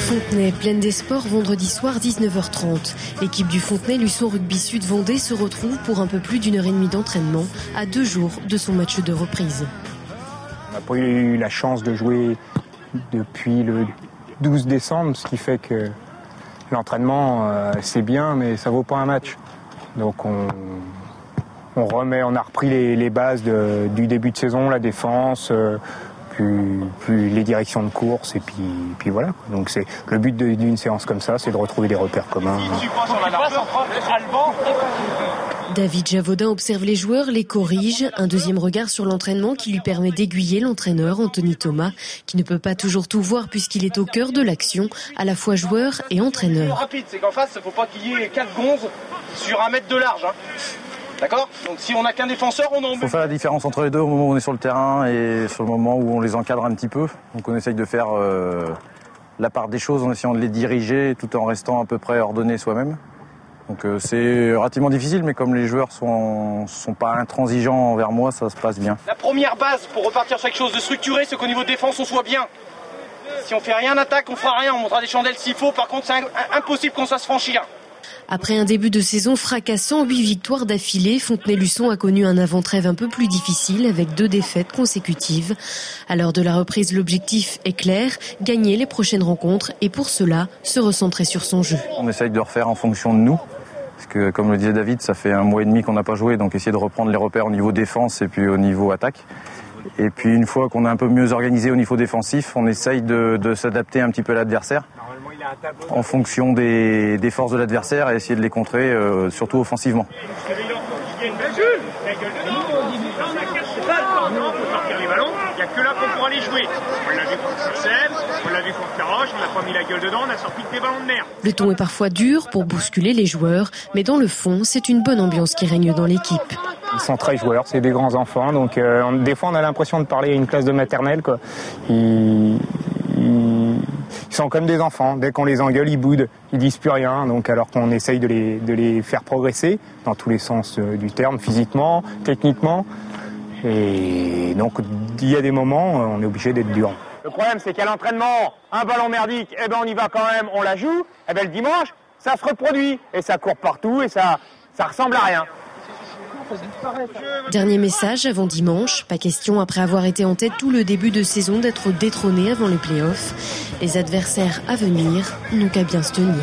Fontenay, pleine d'espoir, vendredi soir 19h30. L'équipe du Fontenay-Luçon Rugby Sud Vendée se retrouve pour un peu plus d'1h30 d'entraînement à 2 jours de son match de reprise. On n'a pas eu la chance de jouer depuis le 12 décembre, ce qui fait que l'entraînement c'est bien, mais ça vaut pas un match. Donc on a repris les bases du début de saison, la défense, puis les directions de course et puis voilà. Donc c'est le but d'une séance comme ça, c'est de retrouver des repères communs. David Javaudin observe les joueurs, les corrige. Un deuxième regard sur l'entraînement qui lui permet d'aiguiller l'entraîneur Anthony Thomas, qui ne peut pas toujours tout voir puisqu'il est au cœur de l'action, à la fois joueur et entraîneur. Le rapide, c'est qu'en face, il ne faut pas qu'il y ait 4 gonzes sur 1 mètre de large. D'accord ? Donc si on n'a qu'un défenseur, on en met. Il faut faire la différence entre les deux au moment où on est sur le terrain et sur le moment où on les encadre un petit peu. Donc on essaye de faire la part des choses en essayant de les diriger tout en restant à peu près ordonné soi-même. Donc c'est relativement difficile, mais comme les joueurs sont pas intransigeants envers moi, ça se passe bien. La première base pour repartir sur quelque chose de structuré, c'est qu'au niveau de défense, on soit bien. Si on fait rien en attaque, on fera rien, on montera des chandelles s'il faut. Par contre, c'est impossible qu'on se fasse franchir. Après un début de saison fracassant, 8 victoires d'affilée, Fontenay-Luçon a connu un avant-trêve un peu plus difficile avec 2 défaites consécutives. À l'heure de la reprise, l'objectif est clair, gagner les prochaines rencontres et pour cela, se recentrer sur son jeu. On essaye de refaire en fonction de nous. Parce que, comme le disait David, ça fait 1 mois et demi qu'on n'a pas joué, donc essayer de reprendre les repères au niveau défense et puis au niveau attaque. Et puis une fois qu'on est un peu mieux organisé au niveau défensif, on essaye de s'adapter un petit peu à l'adversaire en fonction des forces de l'adversaire et essayer de les contrer, surtout offensivement. Il n'y a que là qu'on pourra les jouer. On l'a vu contre Sarcelles, on l'a vu contre Caroche, on n'a pas mis la gueule dedans, on a sorti que des ballons de mer. Le ton est parfois dur pour bousculer les joueurs, mais dans le fond, c'est une bonne ambiance qui règne dans l'équipe. Ils sont très joueurs, c'est des grands enfants, donc des fois on a l'impression de parler à une classe de maternelle, quoi. Ils sont comme des enfants, dès qu'on les engueule, ils boudent, ils disent plus rien, donc alors qu'on essaye de les faire progresser dans tous les sens du terme, physiquement, techniquement. Et donc il y a des moments, on est obligé d'être dur. Le problème c'est qu'à l'entraînement, un ballon merdique, on y va quand même, on la joue, le dimanche, ça se reproduit, et ça court partout, et ça ressemble à rien. Dernier message avant dimanche, pas question après avoir été en tête tout le début de saison d'être détrôné avant les playoffs. Les adversaires à venir n'ont qu'à bien se tenir.